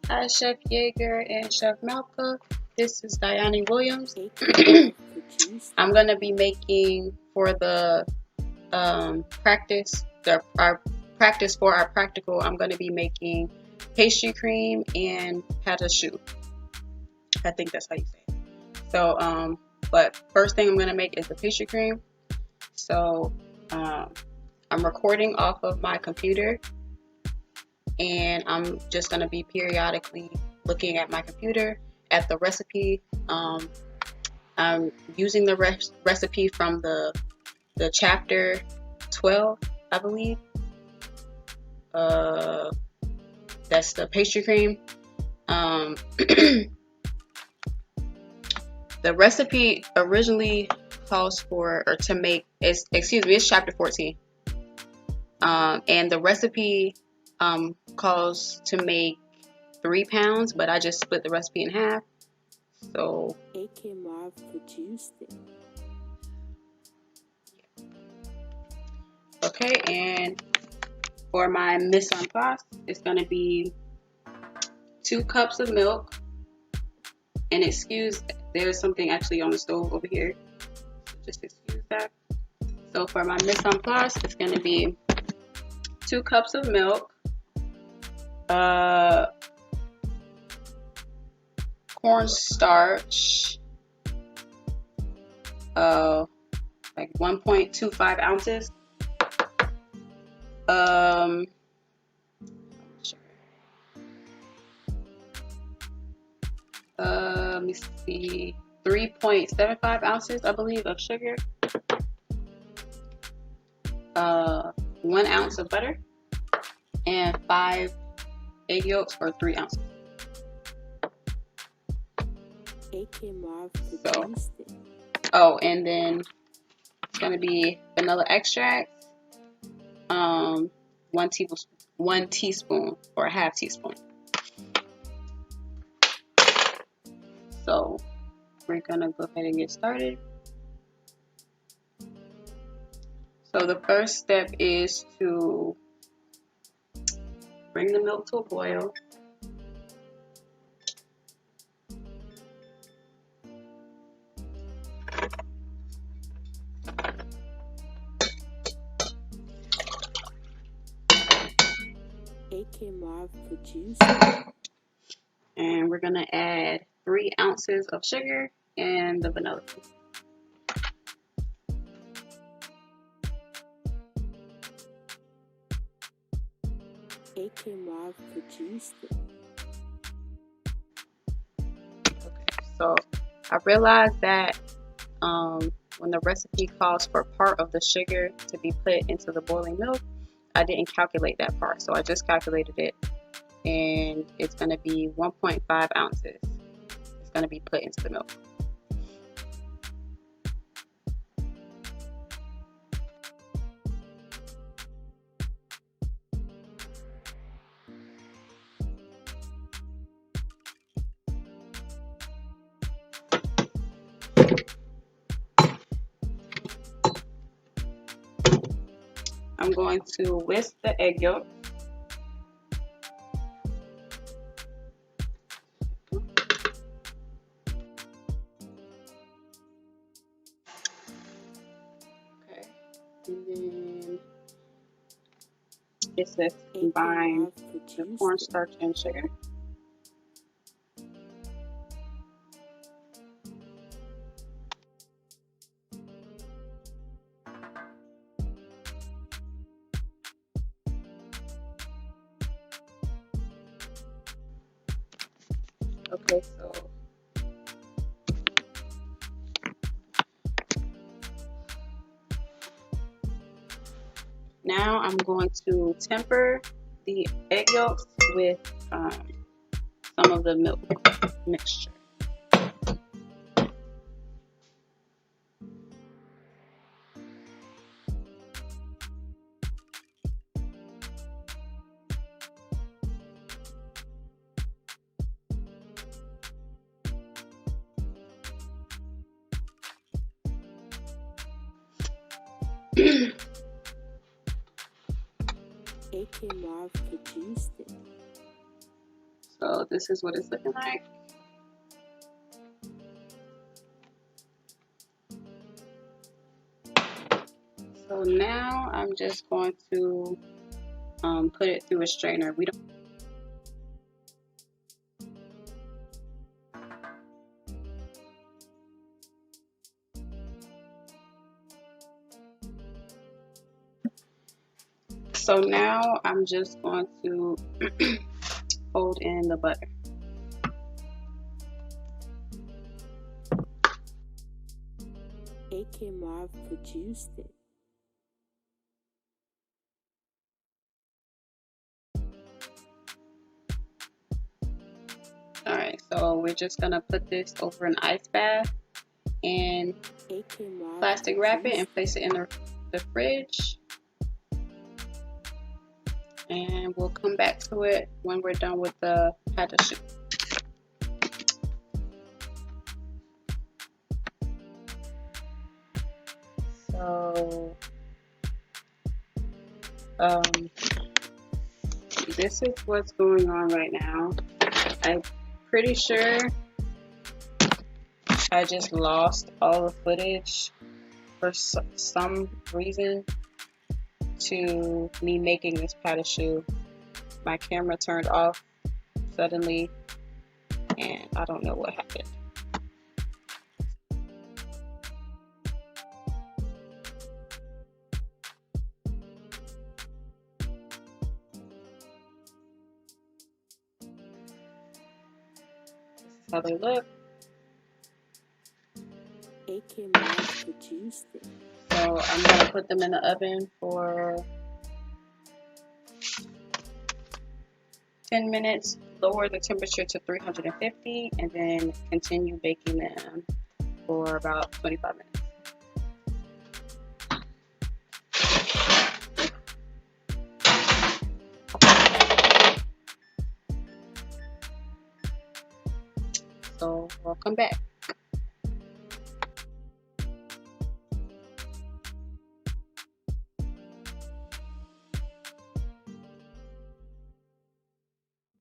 Hi, Chef Yeager and Chef Malka. This is Diane Williams. I'm going to be making for the our practice for our practical. I'm going to be making pastry cream and pâte à choux. I think that's how you say it. So, but first thing I'm going to make is the pastry cream. So, I'm recording off of my computer, and I'm just going to be periodically looking at my computer at the recipe. I'm using the recipe from the chapter 12, I believe. Uh, that's the pastry cream. The recipe originally calls for, or to make, it's chapter 14. And the recipe calls to make 3 pounds, but I just split the recipe in half. So, AK Marv produced it. okay, and for my mise en place, it's going to be 2 cups of milk. And excuse, there's something actually on the stove over here. Just excuse that. So for my mise en place, it's going to be 2 cups of milk, uh, cornstarch, like 1.25 ounces, let me see, 3.75 ounces, I believe, of sugar, 1 ounce of butter, and 5 egg yolks, or 3 ounces. AK Marv produced it. Oh, and then it's going to be vanilla extract, 1 teaspoon or a half teaspoon. So we're gonna go ahead and get started. So the first step is to bring the milk to a boil. AK Marv produced it. And we're gonna add 3 ounces of sugar and the vanilla. AK Marv produced it. Okay, so I realized that when the recipe calls for part of the sugar to be put into the boiling milk, I didn't calculate that part. So I just calculated it, and it's gonna be 1.5 ounces. It's gonna be put into the milk. I'm going to whisk the egg yolk. Okay. And then it says combine the cornstarch and sugar. Okay, so now I'm going to temper the egg yolks with some of the milk mixture. AK Marv produced it. So this is what it's looking like. So now I'm just going to put it through a strainer. We don't. So now I'm just going to fold in the butter. AK Marv produced it. Alright, so we're just gonna put this over an ice bath and AK Marv plastic wrap it produced and place it in the fridge. And we'll come back to it when we're done with the pâte à choux. So this is what's going on right now. I'm pretty sure I just lost all the footage for some reason to me making this pâte à choux. My camera turned off suddenly and I don't know what happened. This is how they look. AK Marv produced it. So I'm gonna put them in the oven for 10 minutes, lower the temperature to 350, and then continue baking them for about 25 minutes. So welcome back.